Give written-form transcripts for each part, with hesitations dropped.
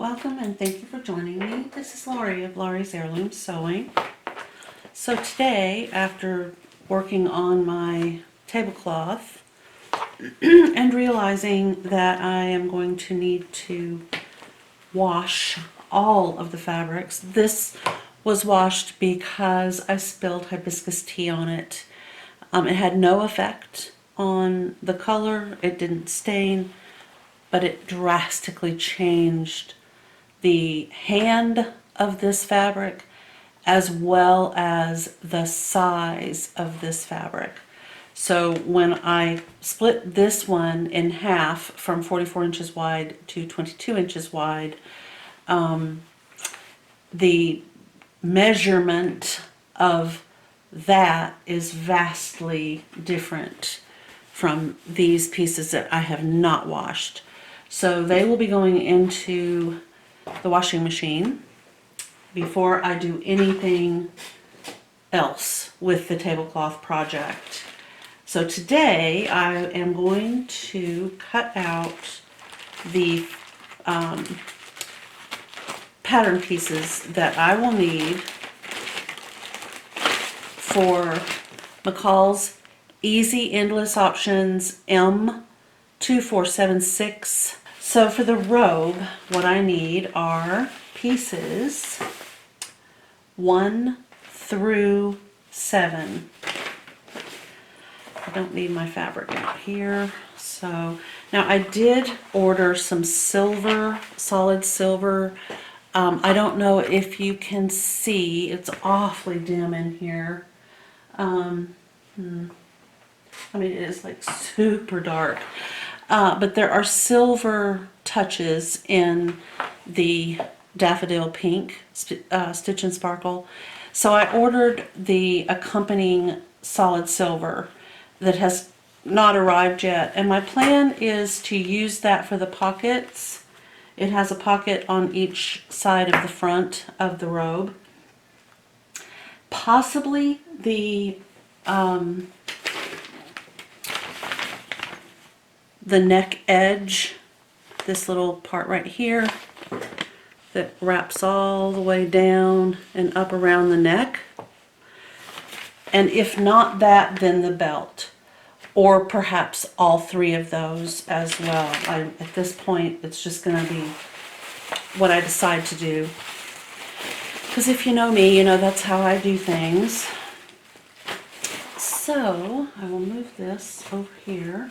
Welcome and thank you for joining me. This is Laurie of Laurie's Heirloom Sewing. So today, after working on my tablecloth and realizing that I am going to need to wash all of the fabrics, this was washed because I spilled hibiscus tea on it. It had no effect on the color, it didn't stain, but it drastically changed the hand of this fabric as well as the size of this fabric. So when I split this one in half from 44 inches wide to 22 inches wide, the measurement of that is vastly different from these pieces that I have not washed. So they will be going into the washing machine before I do anything else with the tablecloth project. So today I am going to cut out the pattern pieces that I will need for McCall's Easy Endless Options M2476. So for the robe, what I need are pieces 1 through 7. I don't need my fabric out here. So now I did order some silver, solid silver. I don't know if you can see, it's awfully dim in here. I mean, it is like super dark. But there are silver touches in the daffodil pink Stitch and Sparkle. So I ordered the accompanying solid silver that has not arrived yet. And my plan is to use that for the pockets. It has a pocket on each side of the front of the robe. Possibly the neck edge, this little part right here that wraps all the way down and up around the neck. And if not that, then the belt, or perhaps all three of those as well. At this point, it's just going to be what I decide to do. Because if you know me, you know that's how I do things. So I will move this over here.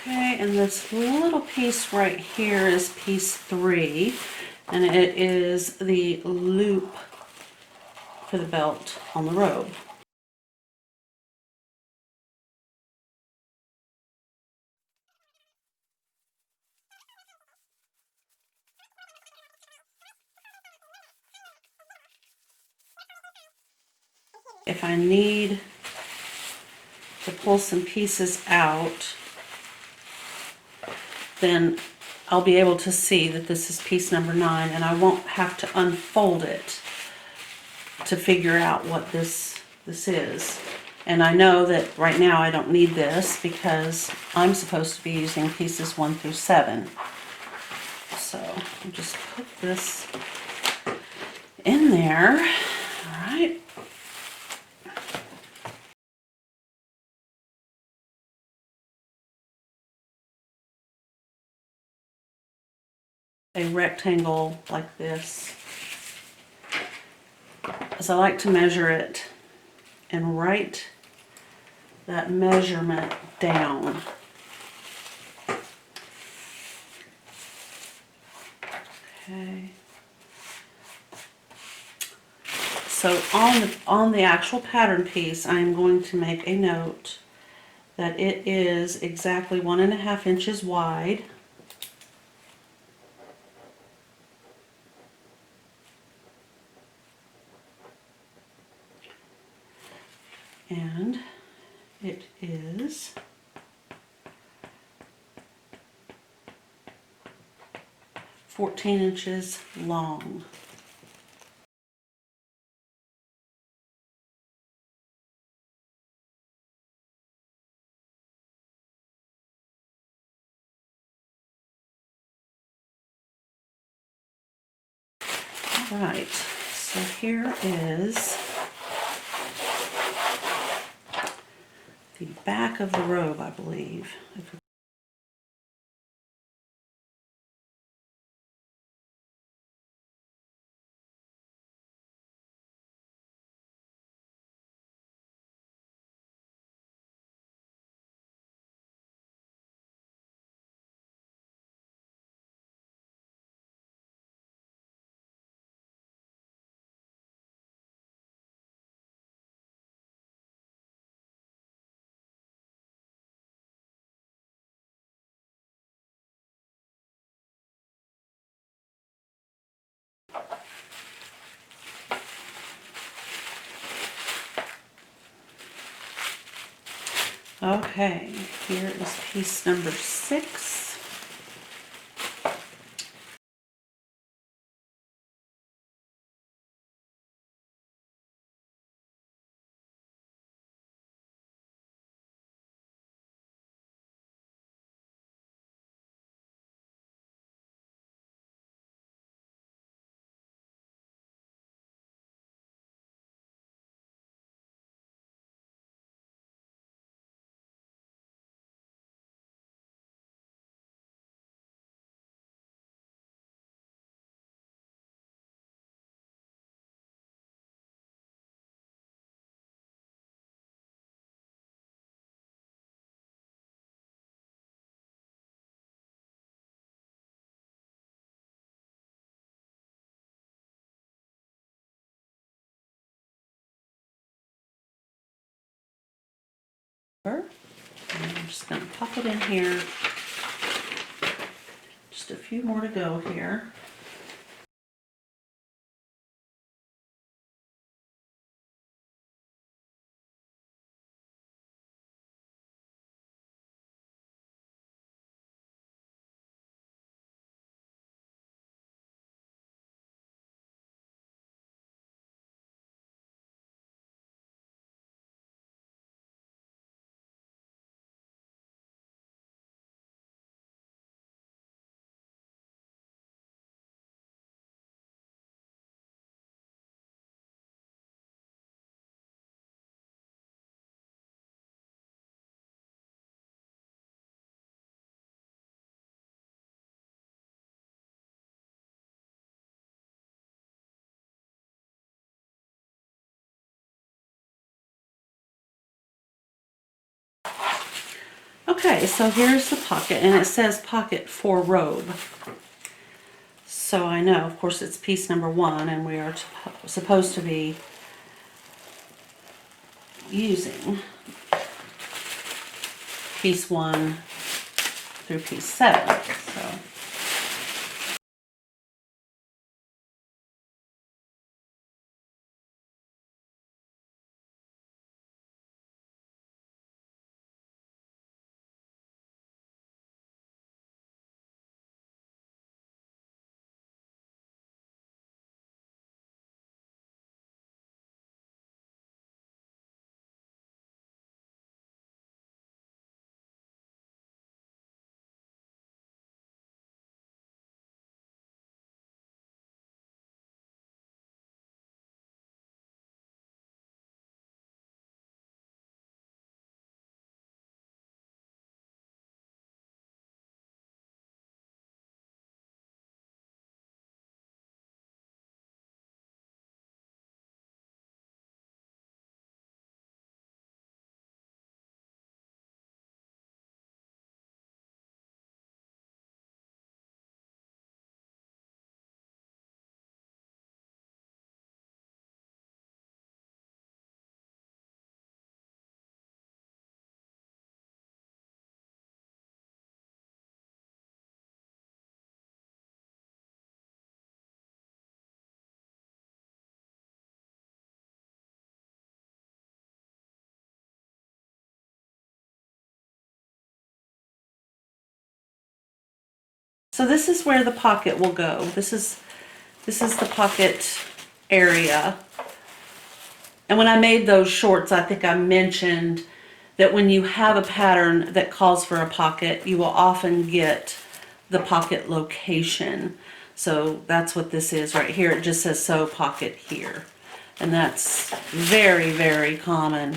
Okay, and this little piece right here is piece 3, and it is the loop for the belt on the robe. If I need to pull some pieces out, then I'll be able to see that this is piece number 9, and I won't have to unfold it to figure out what this is. And I know that right now I don't need this because I'm supposed to be using pieces 1 through 7. So I'll just put this in there. All right. A rectangle like this, as I like to measure it and write that measurement down. Okay. So on the actual pattern piece, I am going to make a note that it is exactly 1.5 inches wide And it is 14 inches long. All right, so here is the back of the robe, I believe. Okay, here is piece number 6. I'm just going to pop it in here. Just a few more to go here. Okay, so here's the pocket, and it says pocket for robe. So I know, of course, it's piece number 1, and we are supposed to be using piece 1 through piece 7. So So this is where the pocket will go. This is the pocket area. And when I made those shorts, I think I mentioned that when you have a pattern that calls for a pocket, you will often get the pocket location. So that's what this is right here. It just says sew pocket here. And that's very, very common.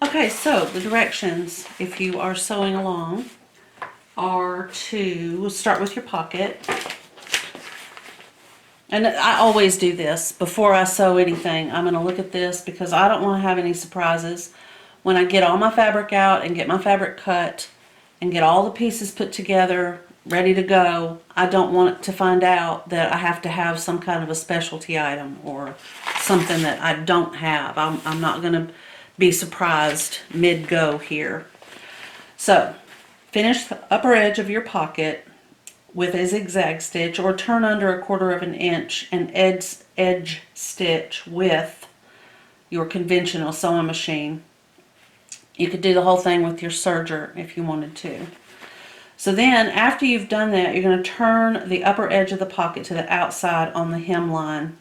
Okay, so the directions, if you are sewing along, are to start with your pocket. And I always do this before I sew anything. I'm going to look at this because I don't want to have any surprises. When I get all my fabric out and get my fabric cut and get all the pieces put together, ready to go, I don't want to find out that I have to have some kind of a specialty item or something that I don't have. I'm not going to be surprised mid-go here. So, finish the upper edge of your pocket with a zigzag stitch, or turn under 1/4 of an inch and edge stitch with your conventional sewing machine. You could do the whole thing with your serger if you wanted to. So then, after you've done that, you're going to turn the upper edge of the pocket to the outside on the hemline.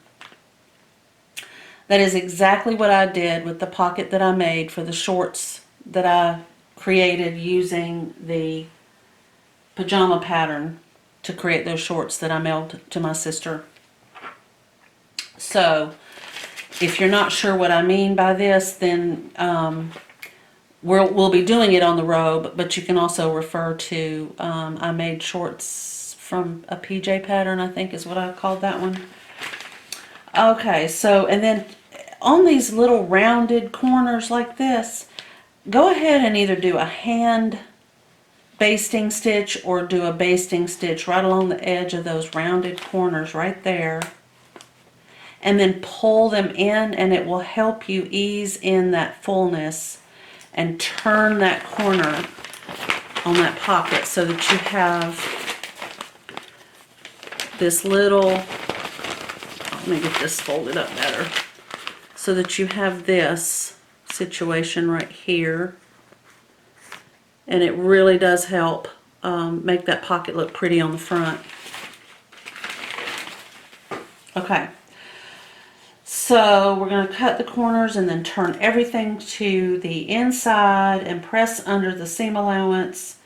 That is exactly what I did with the pocket that I made for the shorts that I created using the pajama pattern to create those shorts that I mailed to my sister. So, if you're not sure what I mean by this, then we'll be doing it on the robe, but you can also refer to, I made shorts from a PJ pattern, I think is what I called that one. Okay, so, and then on these little rounded corners like this, go ahead and either do a hand basting stitch or do a basting stitch right along the edge of those rounded corners right there, and then pull them in, and it will help you ease in that fullness and turn that corner on that pocket so that you have this little, let me get this folded up better, so that you have this situation right here. And it really does help make that pocket look pretty on the front. Okay, so we're going to cut the corners and then turn everything to the inside and press under the seam allowance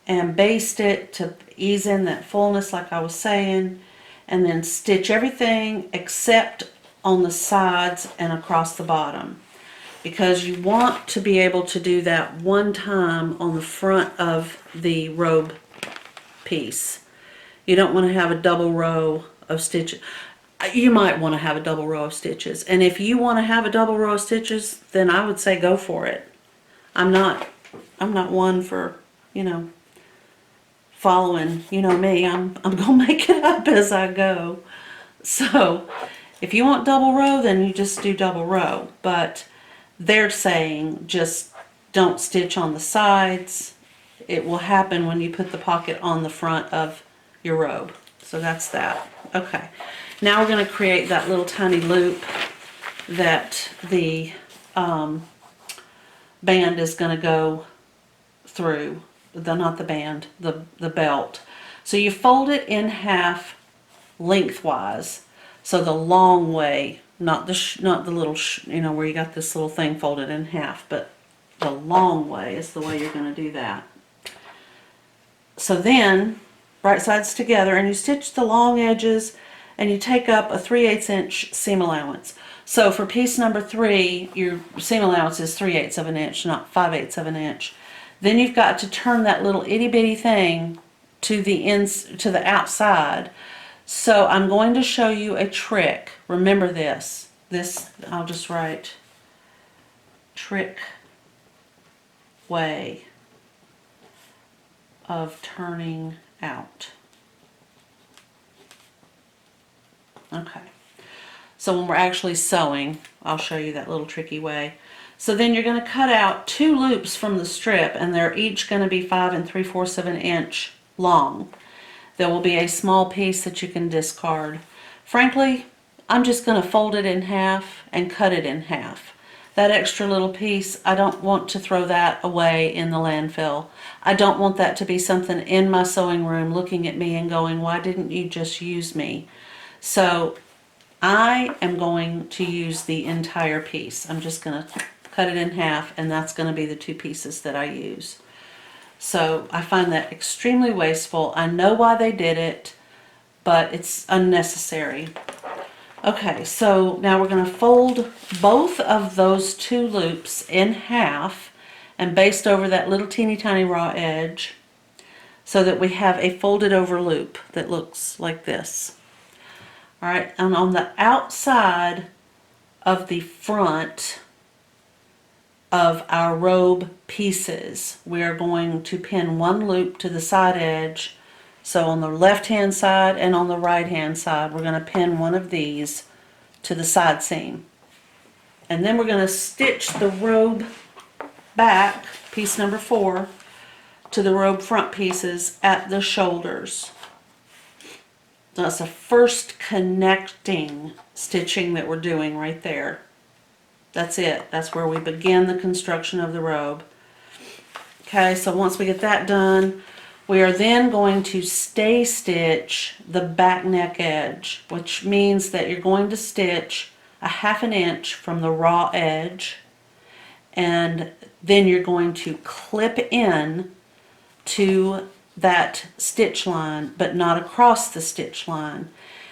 and baste it to ease in that fullness like I was saying, and then stitch everything except on the sides and across the bottom, because you want to be able to do that one time on the front of the robe piece. You don't want to have a double row of stitches. You might want to have a double row of stitches, and if you want to have a double row of stitches, then I would say go for it. I'm not one for, you know, following, you know me, I'm gonna make it up as I go. So if you want double row, then you just do double row, but they're saying just don't stitch on the sides. It will happen when you put the pocket on the front of your robe. So that's that. Okay, now we're going to create that little tiny loop that the band is going to go through. Not the band, the belt. So you fold it in half lengthwise. So the long way, not the little, you know, where you got this little thing folded in half, but the long way is the way you're going to do that. So then, right sides together, and you stitch the long edges, and you take up a 3/8 inch seam allowance. So for piece number 3, your seam allowance is 3/8 of an inch, not 5/8 of an inch. Then you've got to turn that little itty bitty thing to the outside. So I'm going to show you a trick. Remember this. I'll just write trick way of turning out. Okay. So when we're actually sewing, I'll show you that little tricky way. So then you're going to cut out 2 loops from the strip, and they're each going to be 5 3/4 of an inch long. There will be a small piece that you can discard. Frankly, I'm just going to fold it in half and cut it in half. that extra little piece, I don't want to throw that away in the landfill. I don't want that to be something in my sewing room looking at me and going, why didn't you just use me? So I am going to use the entire piece. I'm just going to cut it in half, and that's going to be the 2 pieces that I use. So I find that extremely wasteful. I know why they did it, but it's unnecessary. Okay, so now we're going to fold both of those 2 loops in half and baste over that little teeny tiny raw edge so that we have a folded over loop that looks like this. All right, and on the outside of the front of our robe pieces, we are going to pin 1 loop to the side edge. So on the left hand side and on the right hand side, we're going to pin 1 of these to the side seam. And then we're going to stitch the robe back, piece number 4, to the robe front pieces at the shoulders. So that's the first connecting stitching that we're doing right there. That's it. That's where we begin the construction of the robe. Okay, so once we get that done, we are then going to stay stitch the back neck edge, which means that you're going to stitch a 1/2 inch from the raw edge, and then you're going to clip in to that stitch line, but not across the stitch line.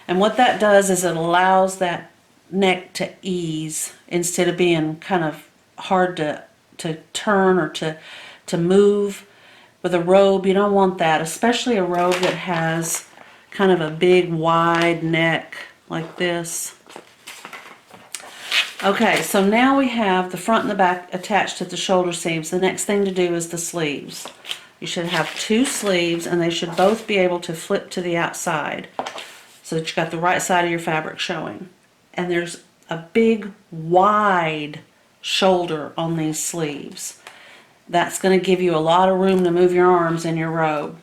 And what that does is it allows that neck to ease instead of being kind of hard to turn or to move. With a robe, you don't want that, especially a robe that has kind of a big wide neck like this. Okay, so now we have the front and the back attached at the shoulder seams. The next thing to do is the sleeves. You should have 2 sleeves, and they should both be able to flip to the outside so that you've got the right side of your fabric showing. And there's a big wide shoulder on these sleeves. That's going to give you a lot of room to move your arms in your robe.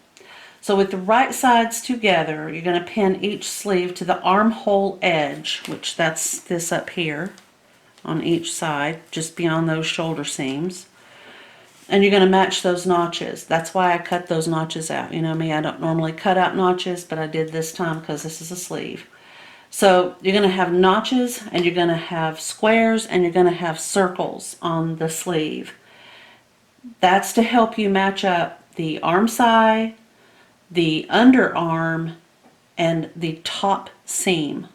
So with the right sides together, you're going to pin each sleeve to the armhole edge, which that's this up here on each side, just beyond those shoulder seams. And you're going to match those notches. That's why I cut those notches out. You know me, I don't normally cut out notches, but I did this time because this is a sleeve. So you're going to have notches, and you're going to have squares, and you're going to have circles on the sleeve. That's to help you match up the arm side, the underarm, and the top seam.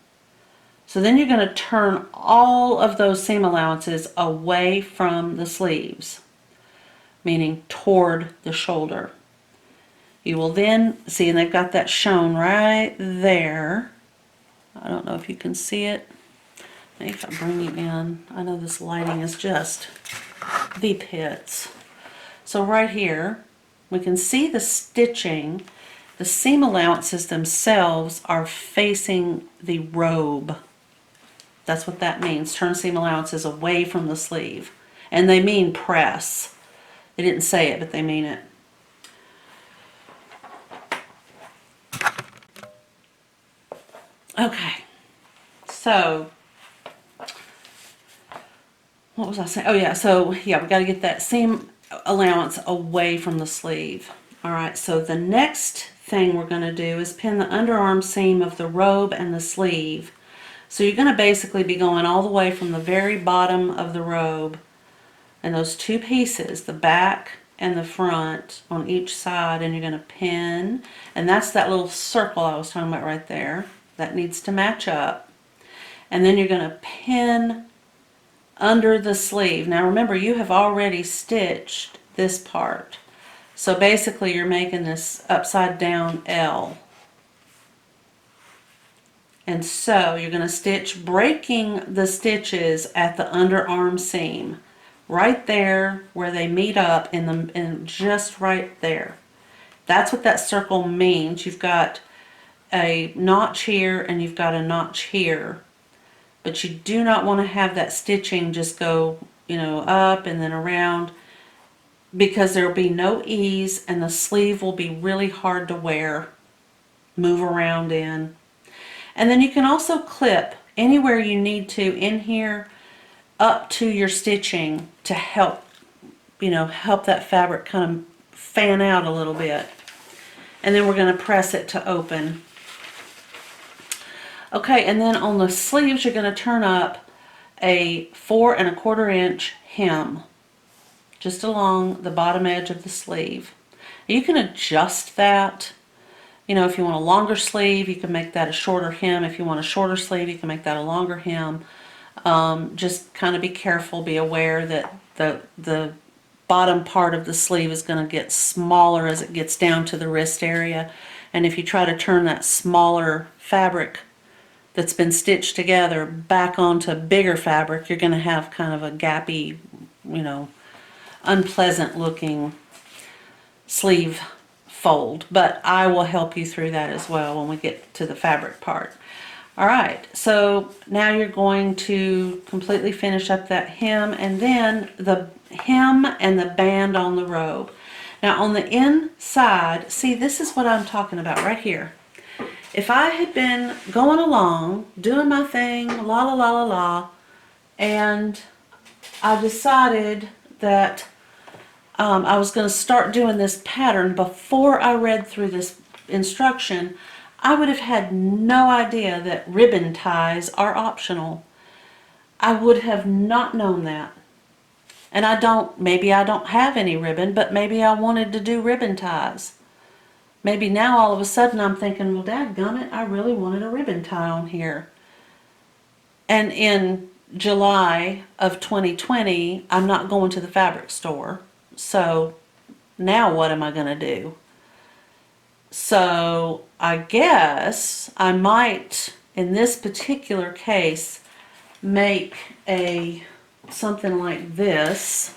So then you're going to turn all of those seam allowances away from the sleeves, meaning toward the shoulder. You will then see, and they've got that shown right there. I don't know if you can see it. Maybe if I bring you in, I know this lighting is just the pits. So right here, we can see the stitching. The seam allowances themselves are facing the robe. That's what that means. Turn seam allowances away from the sleeve. And they mean press. They didn't say it, but they mean it. Okay. So, what was I saying? Oh yeah, so yeah, we got to get that seam allowance away from the sleeve. Alright, so the next thing we're going to do is pin the underarm seam of the robe and the sleeve. So you're going to basically be going all the way from the very bottom of the robe, and those 2 pieces, the back and the front on each side, and you're going to pin, and that's that little circle I was talking about right there. That needs to match up. And then you're going to pin under the sleeve. Now remember, you have already stitched this part. So basically you're making this upside down L. And so you're going to stitch, breaking the stitches at the underarm seam. Right there where they meet up, in just right there. That's what that circle means. You've got a notch here and you've got a notch here. But you do not want to have that stitching just go, you know, up and then around, because there will be no ease and the sleeve will be really hard to wear, move around in. And then you can also clip anywhere you need to in here. up to your stitching to help, help that fabric kind of fan out a little bit. And then we're going to press it to open. Okay, and then on the sleeves, you're going to turn up a 4 1/4 inch hem just along the bottom edge of the sleeve. You can adjust that. If you want a longer sleeve, you can make that a shorter hem. If you want a shorter sleeve, you can make that a longer hem. Just kind of be careful, be aware that the bottom part of the sleeve is going to get smaller as it gets down to the wrist area. And if you try to turn that smaller fabric that's been stitched together back onto bigger fabric, you're going to have kind of a gappy, unpleasant looking sleeve fold. But I will help you through that as well when we get to the fabric part. Alright, so now you're going to completely finish up that hem, and then the hem and the band on the robe. Now on the inside, see, this is what I'm talking about right here. If I had been going along, doing my thing, la la la la la, and I decided that I was going to start doing this pattern before I read through this instruction, I would have had no idea that ribbon ties are optional. I would have not known that. And maybe I don't have any ribbon, but maybe I wanted to do ribbon ties. Maybe now all of a sudden I'm thinking, well, dadgummit, I really wanted a ribbon tie on here. And in July of 2020, I'm not going to the fabric store. So now what am I going to do? So I guess I might, in this particular case, make something like this.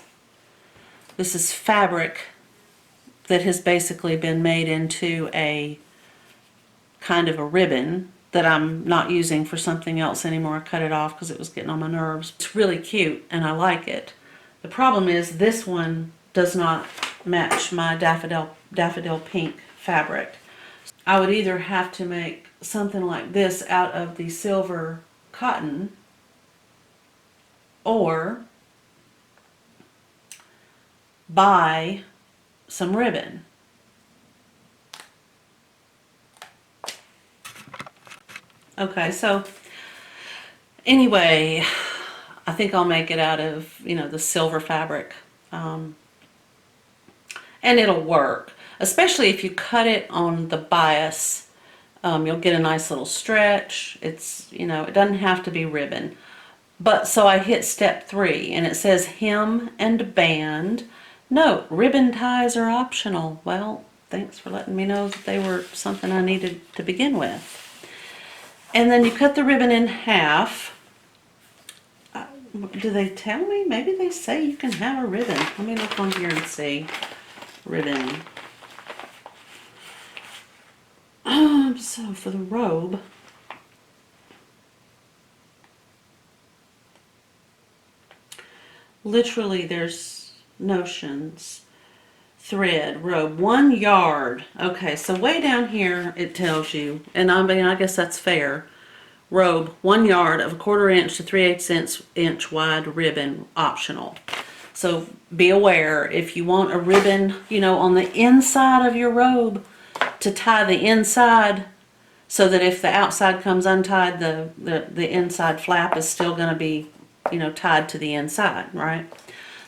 This is fabric that has basically been made into a kind of a ribbon that I'm not using for something else anymore. I cut it off because it was getting on my nerves. It's really cute and I like it. The problem is this one does not match my daffodil pink fabric. I would either have to make something like this out of the silver cotton, or buy some ribbon. Okay, so anyway, I think I'll make it out of, the silver fabric. And it'll work, especially if you cut it on the bias. You'll get a nice little stretch. It doesn't have to be ribbon. But so I hit step 3 and it says hem and band. Note, ribbon ties are optional. Well, thanks for letting me know that they were something I needed to begin with. And then you cut the ribbon in half. Do they tell me? Maybe they say you can have a ribbon. Let me look on here and see. Ribbon. So for the robe, literally there's notions. Thread, robe, 1 yard. Okay, so way down here it tells you, and I guess that's fair. Robe, 1 yard of 1/4 inch to 3/8 inch wide ribbon, optional. So be aware, if you want a ribbon, on the inside of your robe to tie the inside, so that if the outside comes untied, the inside flap is still going to be, tied to the inside, right?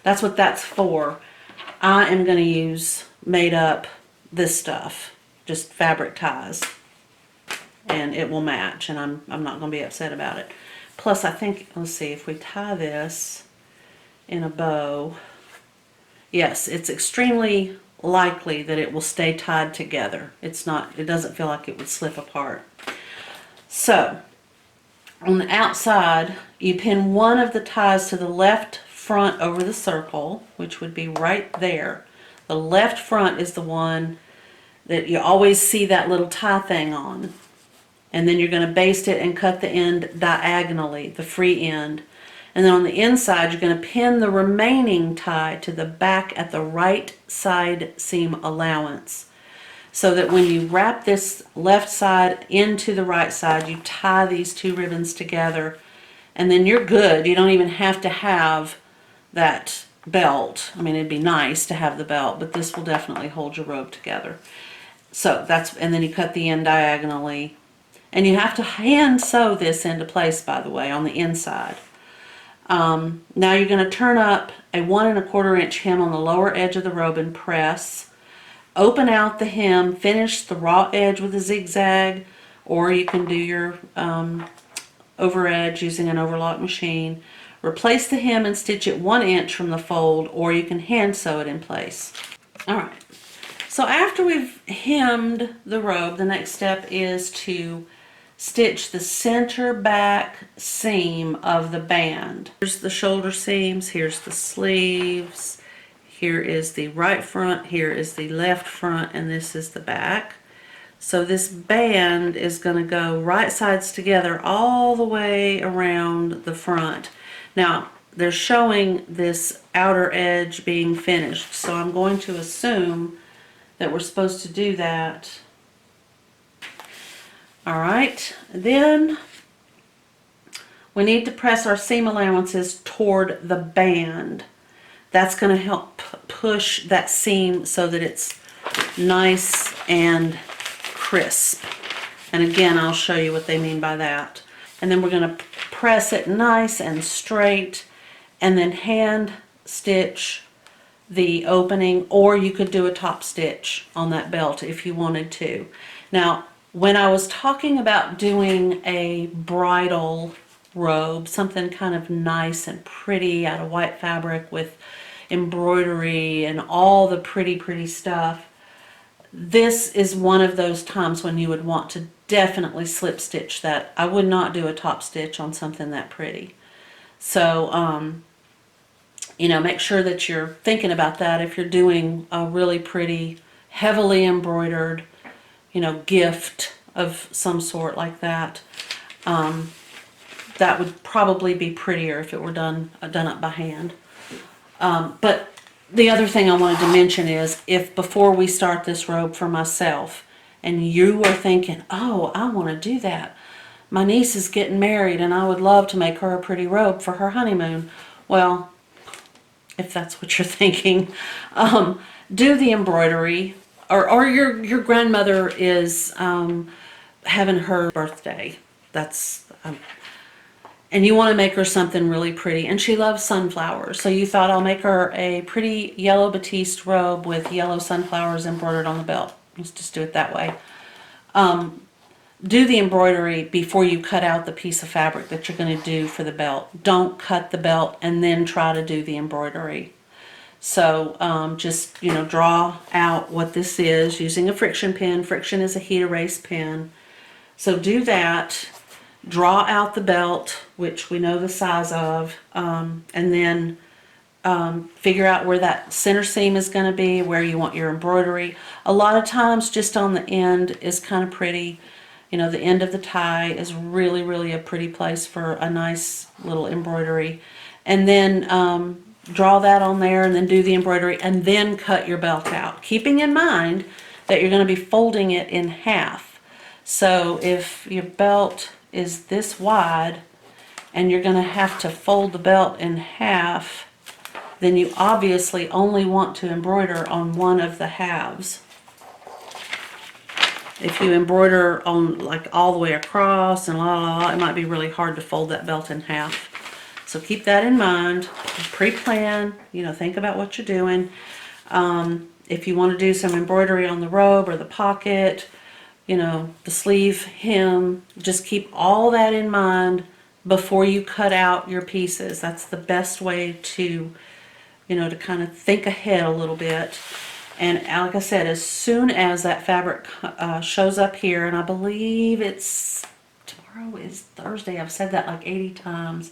That's what that's for. I am going to use made up this stuff, just fabric ties, and it will match, and I'm not going to be upset about it. Plus I think, let's see, if we tie this in a bow, yes, it's extremely likely that it will stay tied together. It doesn't feel like it would slip apart. So on the outside, you pin one of the ties to the left front over the circle, which would be right there. The left front is the one that you always see that little tie thing on. And then you're going to baste it and cut the end diagonally, the free end. And then on the inside, you're going to pin the remaining tie to the back at the right side seam allowance. So that when you wrap this left side into the right side, you tie these 2 ribbons together and then you're good. You don't even have to have that belt. I mean, it'd be nice to have the belt, but this will definitely hold your robe together. So that's, and then you cut the end diagonally, and you have to hand sew this into place, by the way, on the inside. Now you're going to turn up a 1 1/4 inch hem on the lower edge of the robe and press. Open out the hem, finish the raw edge with a zigzag, or you can do your over edge using an overlock machine. Replace the hem and stitch it 1 inch from the fold, or you can hand sew it in place. Alright, so after we've hemmed the robe, the next step is to stitch the center back seam of the band. Here's the shoulder seams, here's the sleeves, here is the right front, here is the left front, and this is the back. So this band is going to go right sides together all the way around the front. Now they're showing this outer edge being finished, so I'm going to assume that we're supposed to do that. Alright, then we need to press our seam allowances toward the band. That's going to help push that seam so that it's nice and crisp. And again, I'll show you what they mean by that. And then we're going to press it nice and straight, and then hand stitch the opening, or you could do a top stitch on that belt if you wanted to. Now, when I was talking about doing a bridal robe, something kind of nice and pretty out of white fabric with embroidery and all the pretty stuff, this is one of those times when you would want to definitely slip stitch that. I would not do a top stitch on something that pretty. So, you know, make sure that you're thinking about that if you're doing a really pretty, heavily embroidered, you know, gift of some sort like that. That would probably be prettier if it were done up by hand. But the other thing I wanted to mention is, if before we start this robe for myself and you were thinking, oh, I want to do that, my niece is getting married and I would love to make her a pretty robe for her honeymoon. Well, if that's what you're thinking, do the embroidery, or your grandmother is having her birthday. That's and you want to make her something really pretty, and she loves sunflowers, so you thought, I'll make her a pretty yellow batiste robe with yellow sunflowers embroidered on the belt. Let's just do it that way. Do the embroidery before you cut out the piece of fabric that you're going to do for the belt. Don't cut the belt and then try to do the embroidery. So just, you know, draw out what this is using a friction pen. Friction is a heat erase pen. So do that. Draw out the belt, which we know the size of, and then figure out where that center seam is going to be, where you want your embroidery. A lot of times just on the end is kind of pretty. You know, the end of the tie is really a pretty place for a nice little embroidery. And then draw that on there and then do the embroidery and then cut your belt out, keeping in mind that you're going to be folding it in half. So if your belt is this wide and you're going to have to fold the belt in half, then you obviously only want to embroider on one of the halves. If you embroider on like all the way across and it might be really hard to fold that belt in half. So keep that in mind. Pre-plan, you know, think about what you're doing. If you want to do some embroidery on the robe or the pocket, you know, the sleeve, hem, just keep all that in mind before you cut out your pieces. That's the best way to, you know, to kind of think ahead a little bit. And like I said, as soon as that fabric shows up here, and I believe it's, tomorrow is Thursday, I've said that like 80 times.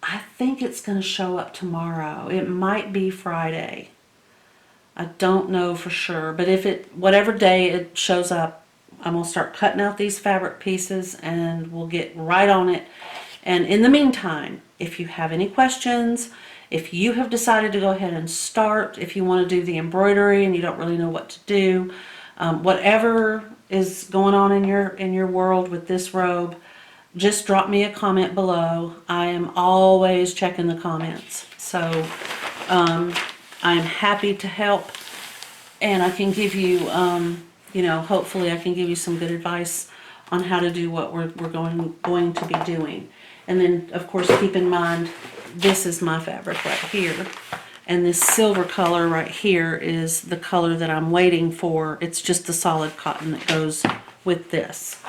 I think it's going to show up tomorrow. It might be Friday. I don't know for sure, but if it, whatever day it shows up, I'm going to start cutting out these fabric pieces and we'll get right on it. And in the meantime, if you have any questions, if you have decided to go ahead and start, if you want to do the embroidery and you don't really know what to do, whatever is going on in your world with this robe, just drop me a comment below. I am always checking the comments. So I'm happy to help, and I can give you, you know, hopefully I can give you some good advice on how to do what we're going to be doing. And then, of course, keep in mind, this is my fabric right here. And this silver color right here is the color that I'm waiting for. It's just the solid cotton that goes with this.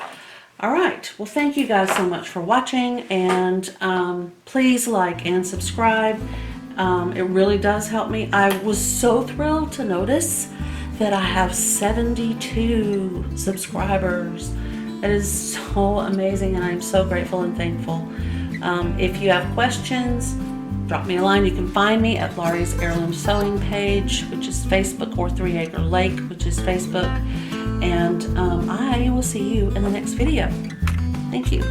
All right, well, thank you guys so much for watching, and please like and subscribe. It really does help me. I was so thrilled to notice that I have 72 subscribers. That is so amazing, and I'm so grateful and thankful. If you have questions, drop me a line. You can find me at Laurie's Heirloom Sewing page, which is Facebook, or 3 Acre Lake, which is Facebook. And I will see you in the next video. Thank you.